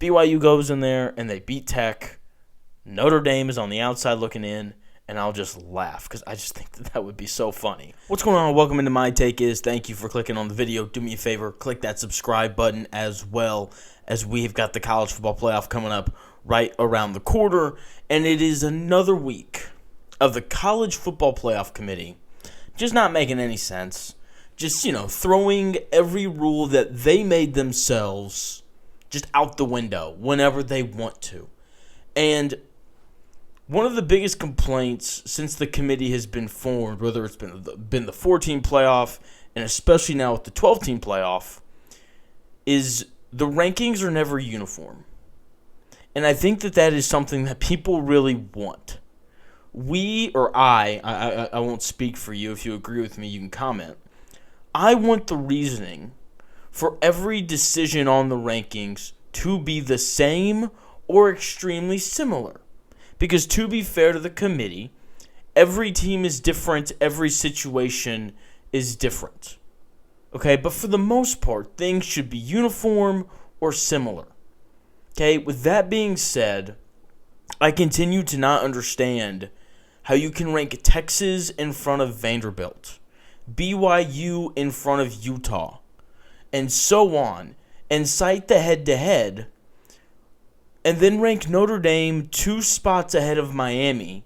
BYU goes in there and they beat Tech. Notre Dame is on the outside looking in, and I'll just laugh because I just think that would be so funny. What's going on? Welcome into My Take Is. Thank you for clicking on the video. Do me a favor, click that subscribe button as well, as we've got the college football playoff coming up right around the corner, and it is another week of the college football playoff committee just not making any sense. Just, throwing every rule that they made themselves just out the window whenever they want to. And one of the biggest complaints since the committee has been formed, whether it's been the 14 playoff and especially now with the 12-team playoff, is the rankings are never uniform. And I think that is something that people really want. I won't speak for you. If you agree with me, you can comment. I want the reasoning for every decision on the rankings to be the same or extremely similar. Because to be fair to the committee, every team is different, every situation is different. Okay, but for the most part, things should be uniform or similar. Okay, with that being said, I continue to not understand how you can rank Texas in front of Vanderbilt, BYU in front of Utah, and so on, and cite the head-to-head, and then rank Notre Dame 2 spots ahead of Miami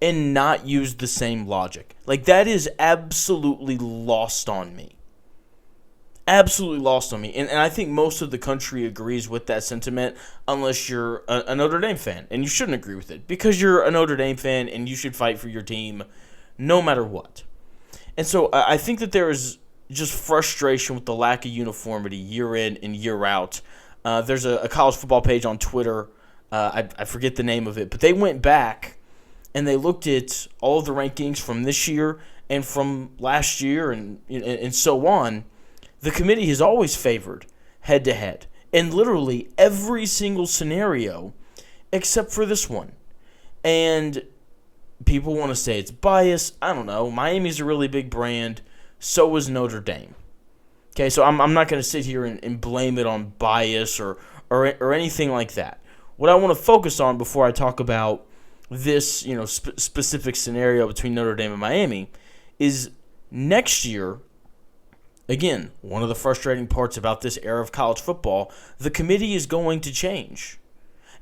and not use the same logic. Like, that is absolutely lost on me. Absolutely lost on me. And I think most of the country agrees with that sentiment, unless you're a Notre Dame fan. And you shouldn't agree with it, because you're a Notre Dame fan and you should fight for your team no matter what. And so I think that there is just frustration with the lack of uniformity year in and year out. There's a college football page on Twitter. I forget the name of it, but they went back and they looked at all of the rankings from this year and from last year and so on. The committee has always favored head-to-head in literally every single scenario except for this one. And people want to say it's biased. I don't know. Miami's a really big brand. So is Notre Dame. Okay, so I'm not going to sit here and blame it on bias or anything like that. What I want to focus on before I talk about this specific scenario between Notre Dame and Miami is next year. Again, one of the frustrating parts about this era of college football, the committee is going to change.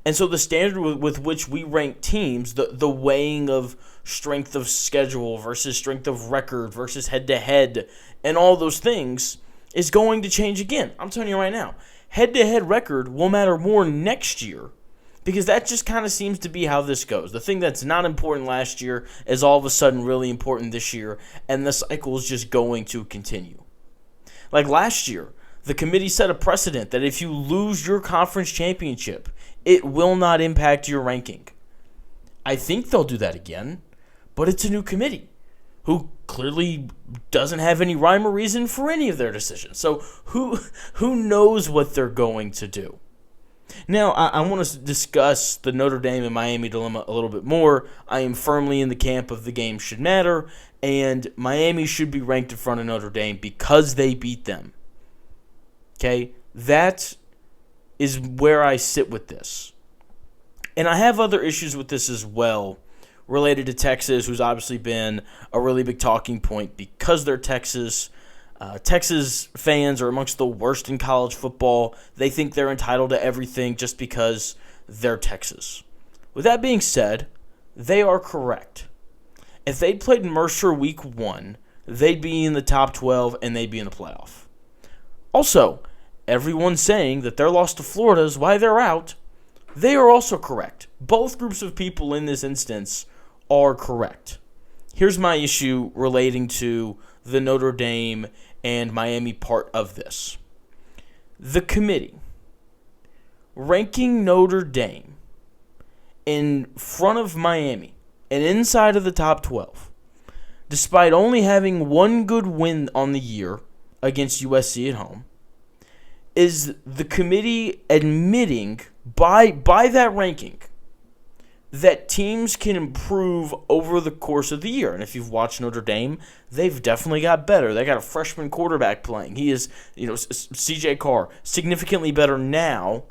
And so the standard with which we rank teams, the weighing of strength of schedule versus strength of record versus head-to-head and all those things is going to change again. I'm telling you right now, head-to-head record will matter more next year because that just kind of seems to be how this goes. The thing that's not important last year is all of a sudden really important this year, and the cycle is just going to continue. Like last year, the committee set a precedent that if you lose your conference championship, it will not impact your ranking. I think they'll do that again, but it's a new committee who clearly doesn't have any rhyme or reason for any of their decisions. So who knows what they're going to do? Now, I want to discuss the Notre Dame and Miami dilemma a little bit more. I am firmly in the camp of the game should matter, and Miami should be ranked in front of Notre Dame because they beat them. Okay? That is where I sit with this. And I have other issues with this as well, related to Texas, who's obviously been a really big talking point because they're Texas. Texas fans are amongst the worst in college football. They think they're entitled to everything just because they're Texas. With that being said, they are correct. If they'd played Mercer week 1, they'd be in the top 12 and they'd be in the playoff. Also, everyone's saying that their loss to Florida is why they're out. They are also correct. Both groups of people in this instance are correct. Here's my issue relating to the Notre Dame and Miami part of this. The committee ranking Notre Dame in front of Miami and inside of the top 12, despite only having one good win on the year against USC at home, is the committee admitting by that ranking that teams can improve over the course of the year. And if you've watched Notre Dame, they've definitely got better. They got a freshman quarterback playing. He is, CJ Carr, significantly better now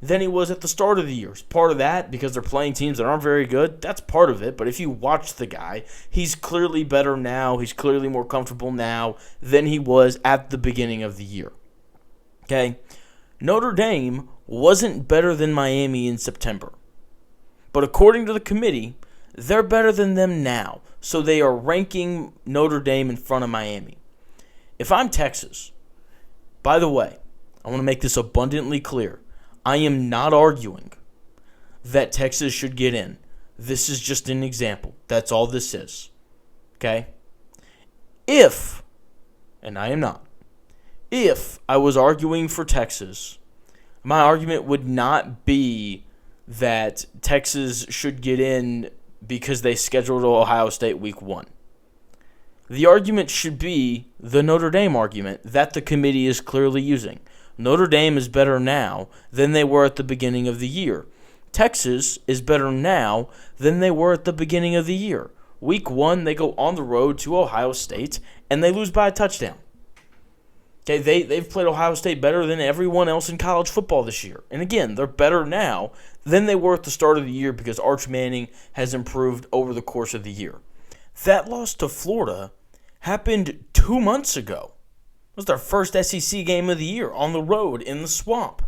than he was at the start of the year. Part of that, because they're playing teams that aren't very good, that's part of it. But if you watch the guy, he's clearly better now. He's clearly more comfortable now than he was at the beginning of the year. Okay? Notre Dame wasn't better than Miami in September. But according to the committee, they're better than them now. So they are ranking Notre Dame in front of Miami. If I'm Texas, by the way, I want to make this abundantly clear. I am not arguing that Texas should get in. This is just an example. That's all this is. Okay? If, and I am not, if I was arguing for Texas, my argument would not be that Texas should get in because they scheduled Ohio State week 1. The argument should be the Notre Dame argument that the committee is clearly using. Notre Dame is better now than they were at the beginning of the year. Texas is better now than they were at the beginning of the year. Week 1, they go on the road to Ohio State, and they lose by a touchdown. Okay, they've played Ohio State better than everyone else in college football this year. And again, they're better now than they were at the start of the year because Arch Manning has improved over the course of the year. That loss to Florida happened 2 months ago. It was their first SEC game of the year on the road in the Swamp.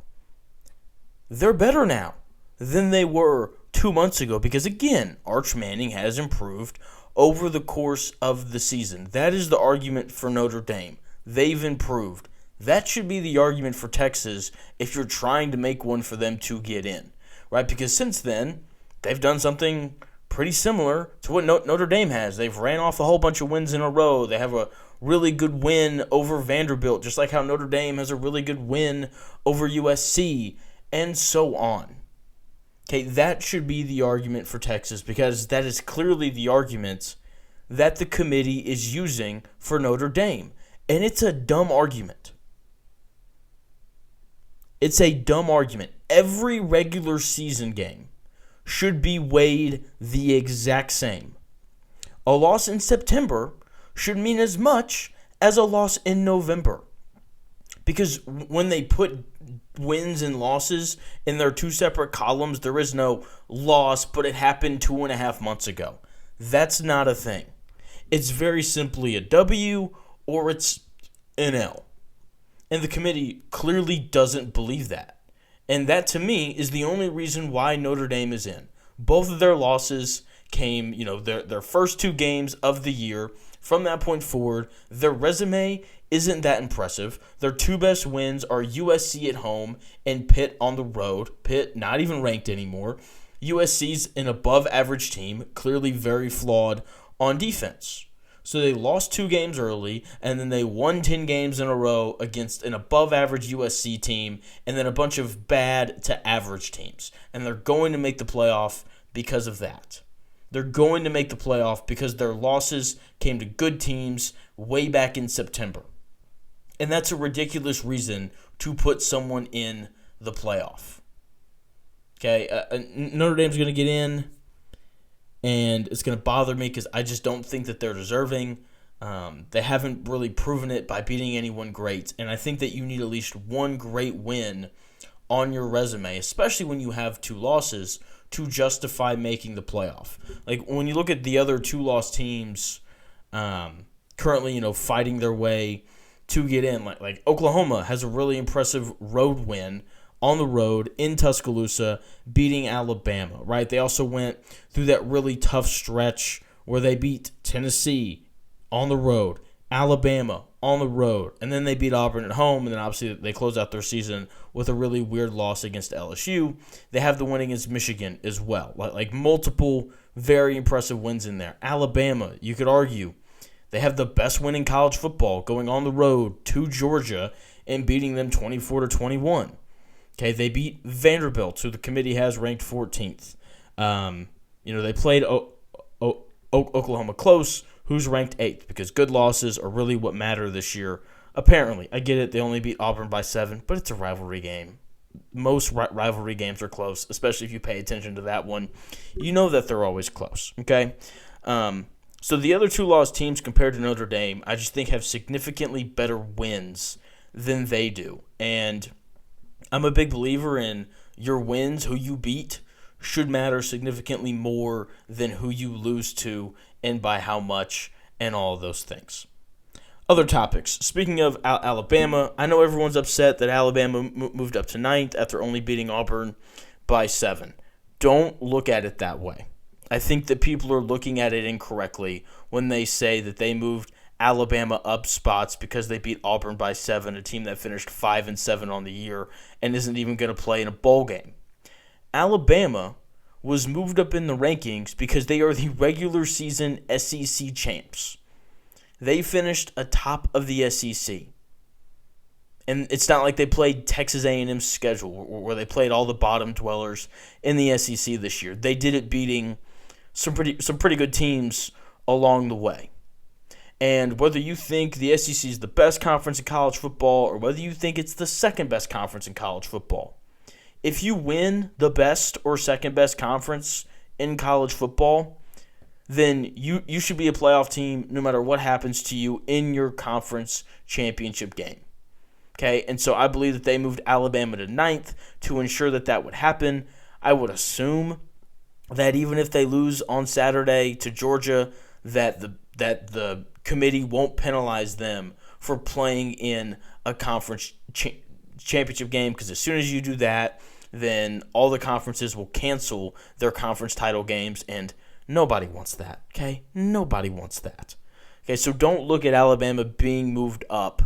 They're better now than they were 2 months ago because, again, Arch Manning has improved over the course of the season. That is the argument for Notre Dame. They've improved. That should be the argument for Texas if you're trying to make one for them to get in, right? Because since then, they've done something pretty similar to what Notre Dame has. They've ran off a whole bunch of wins in a row. They have a really good win over Vanderbilt, just like how Notre Dame has a really good win over USC, and so on. Okay, that should be the argument for Texas because that is clearly the argument that the committee is using for Notre Dame. And it's a dumb argument. It's a dumb argument. Every regular season game should be weighed the exact same. A loss in September should mean as much as a loss in November. Because when they put wins and losses in their two separate columns, there is no loss, but it happened 2.5 months ago. That's not a thing. It's very simply a W or it's an L. And the committee clearly doesn't believe that. And that, to me, is the only reason why Notre Dame is in. Both of their losses came, their first 2 games of the year. From that point forward, their resume isn't that impressive. Their 2 best wins are USC at home and Pitt on the road. Pitt, not even ranked anymore. USC's an above-average team, clearly very flawed on defense. So they lost 2 games early, and then they won 10 games in a row against an above-average USC team, and then a bunch of bad to average teams. And they're going to make the playoff because of that. They're going to make the playoff because their losses came to good teams way back in September. And that's a ridiculous reason to put someone in the playoff. Okay, Notre Dame's going to get in. And it's going to bother me because I just don't think that they're deserving. They haven't really proven it by beating anyone great. And I think that you need at least one great win on your resume, especially when you have 2 losses, to justify making the playoff. Like, when you look at the other 2-loss teams currently, fighting their way to get in, like Oklahoma has a really impressive road win on the road in Tuscaloosa, beating Alabama, right? They also went through that really tough stretch where they beat Tennessee on the road, Alabama on the road, and then they beat Auburn at home, and then obviously they close out their season with a really weird loss against LSU. They have the win against Michigan as well, like multiple very impressive wins in there. Alabama, you could argue, they have the best win in college football, going on the road to Georgia and beating them 24-21. Okay, they beat Vanderbilt, who the committee has ranked 14th. They played Oklahoma close, who's ranked 8th, because good losses are really what matter this year. Apparently, I get it, they only beat Auburn by 7, but it's a rivalry game. Most rivalry games are close, especially if you pay attention to that one. You know that they're always close, okay? So the other 2-loss teams compared to Notre Dame, I just think have significantly better wins than they do. And I'm a big believer in your wins, who you beat, should matter significantly more than who you lose to and by how much and all of those things. Other topics. Speaking of Alabama, I know everyone's upset that Alabama moved up to 9th after only beating Auburn by 7. Don't look at it that way. I think that people are looking at it incorrectly when they say that they moved Alabama up spots because they beat Auburn by 7, a team that finished 5-7 on the year and isn't even going to play in a bowl game. Alabama was moved up in the rankings because they are the regular season SEC champs. They finished atop of the SEC. And it's not like they played Texas A&M's schedule where they played all the bottom dwellers in the SEC this year. They did it beating some pretty good teams along the way. And whether you think the SEC is the best conference in college football or whether you think it's the second best conference in college football, if you win the best or second best conference in college football, then you should be a playoff team no matter what happens to you in your conference championship game. Okay, and so I believe that they moved Alabama to 9th to ensure that that would happen. I would assume that even if they lose on Saturday to Georgia, that the committee won't penalize them for playing in a conference championship game, because as soon as you do that, then all the conferences will cancel their conference title games, and nobody wants that, okay? Nobody wants that. Okay, so don't look at Alabama being moved up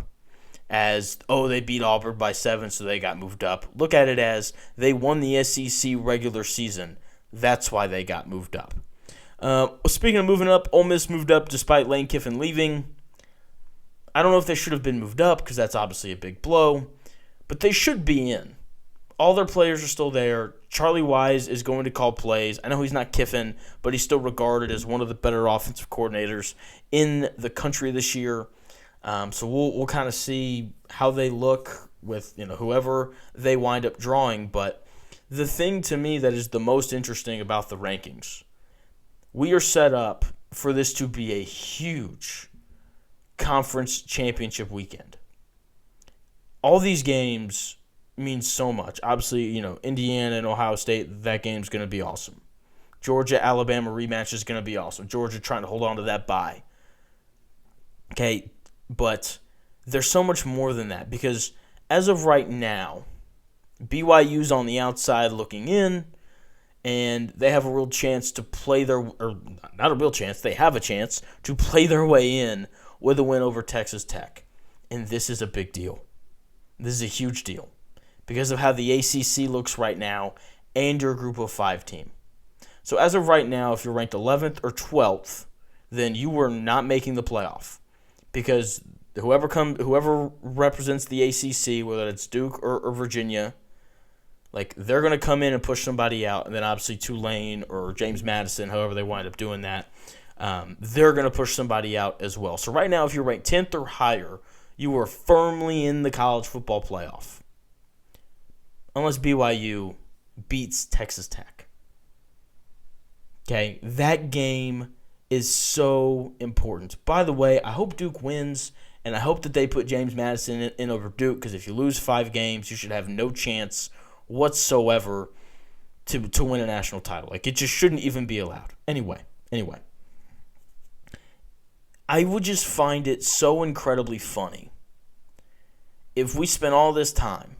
as, oh, they beat Auburn by 7, so they got moved up. Look at it as they won the SEC regular season. That's why they got moved up. Speaking of moving up, Ole Miss moved up despite Lane Kiffin leaving. I don't know if they should have been moved up because that's obviously a big blow, but they should be in. All their players are still there. Charlie Wise is going to call plays. I know he's not Kiffin, but he's still regarded as one of the better offensive coordinators in the country this year. So we'll kind of see how they look with whoever they wind up drawing. But the thing to me that is the most interesting about the rankings, we are set up for this to be a huge conference championship weekend. All these games mean so much. Obviously, Indiana and Ohio State, that game's going to be awesome. Georgia-Alabama rematch is going to be awesome. Georgia trying to hold on to that bye. Okay, but there's so much more than that because as of right now, BYU's on the outside looking in, and they have a real chance to play not a real chance, they have a chance to play their way in with a win over Texas Tech. And this is a big deal. This is a huge deal because of how the ACC looks right now and your group of 5 team. So as of right now, if you're ranked 11th or 12th, then you are not making the playoff because whoever represents the ACC, whether it's Duke or Virginia, they're going to come in and push somebody out, and then obviously Tulane or James Madison, however they wind up doing that, they're going to push somebody out as well. So right now, if you're ranked 10th or higher, you are firmly in the college football playoff. Unless BYU beats Texas Tech. Okay, that game is so important. By the way, I hope Duke wins, and I hope that they put James Madison in over Duke, because if you lose 5 games, you should have no chance whatsoever to win a national title. It just shouldn't even be allowed. Anyway. I would just find it so incredibly funny if we spent all this time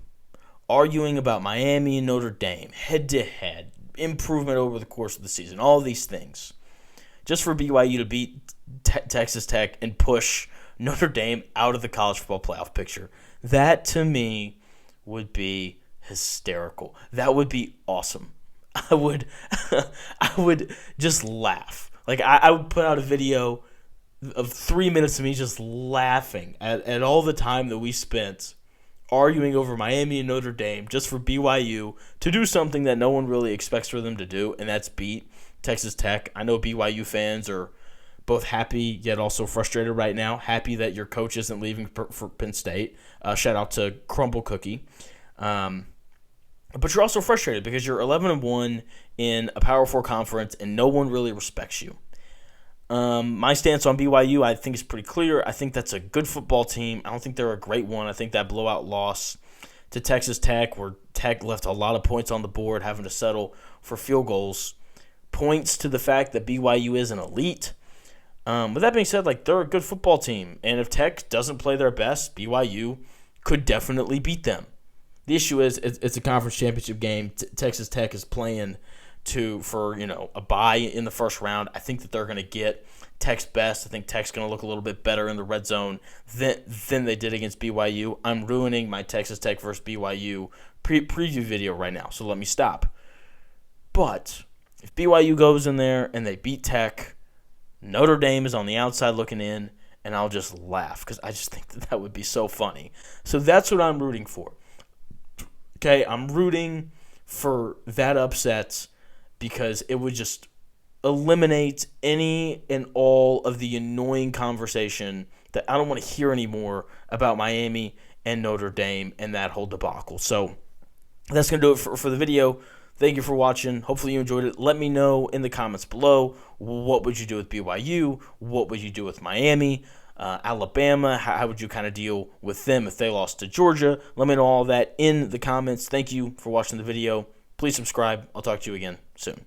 arguing about Miami and Notre Dame, head-to-head, improvement over the course of the season, all these things, just for BYU to beat Texas Tech and push Notre Dame out of the college football playoff picture. That, to me, would be hysterical. That would be awesome. I would just laugh. I would put out a video of 3 minutes of me just laughing at all the time that we spent arguing over Miami and Notre Dame just for BYU to do something that no one really expects for them to do, and that's beat Texas Tech. I know BYU fans are both happy yet also frustrated right now. Happy that your coach isn't leaving for Penn State. Shout out to Crumble Cookie. But you're also frustrated because you're 11-1 in a Power 4 conference and no one really respects you. My stance on BYU, I think, is pretty clear. I think that's a good football team. I don't think they're a great one. I think that blowout loss to Texas Tech, where Tech left a lot of points on the board, having to settle for field goals, points to the fact that BYU is an elite. With that being said, like, they're a good football team, and if Tech doesn't play their best, BYU could definitely beat them. The issue is it's a conference championship game. Texas Tech is playing for a bye in the first round. I think that they're going to get Tech's best. I think Tech's going to look a little bit better in the red zone than they did against BYU. I'm ruining my Texas Tech versus BYU preview video right now, so let me stop. But if BYU goes in there and they beat Tech, Notre Dame is on the outside looking in, and I'll just laugh because I just think that would be so funny. So that's what I'm rooting for. Okay, I'm rooting for that upset because it would just eliminate any and all of the annoying conversation that I don't want to hear anymore about Miami and Notre Dame and that whole debacle. So that's going to do it for the video. Thank you for watching. Hopefully you enjoyed it. Let me know in the comments below, what would you do with BYU? What would you do with Miami? Alabama, how would you kind of deal with them if they lost to Georgia? Let me know all that in the comments. Thank you for watching the video. Please subscribe. I'll talk to you again soon.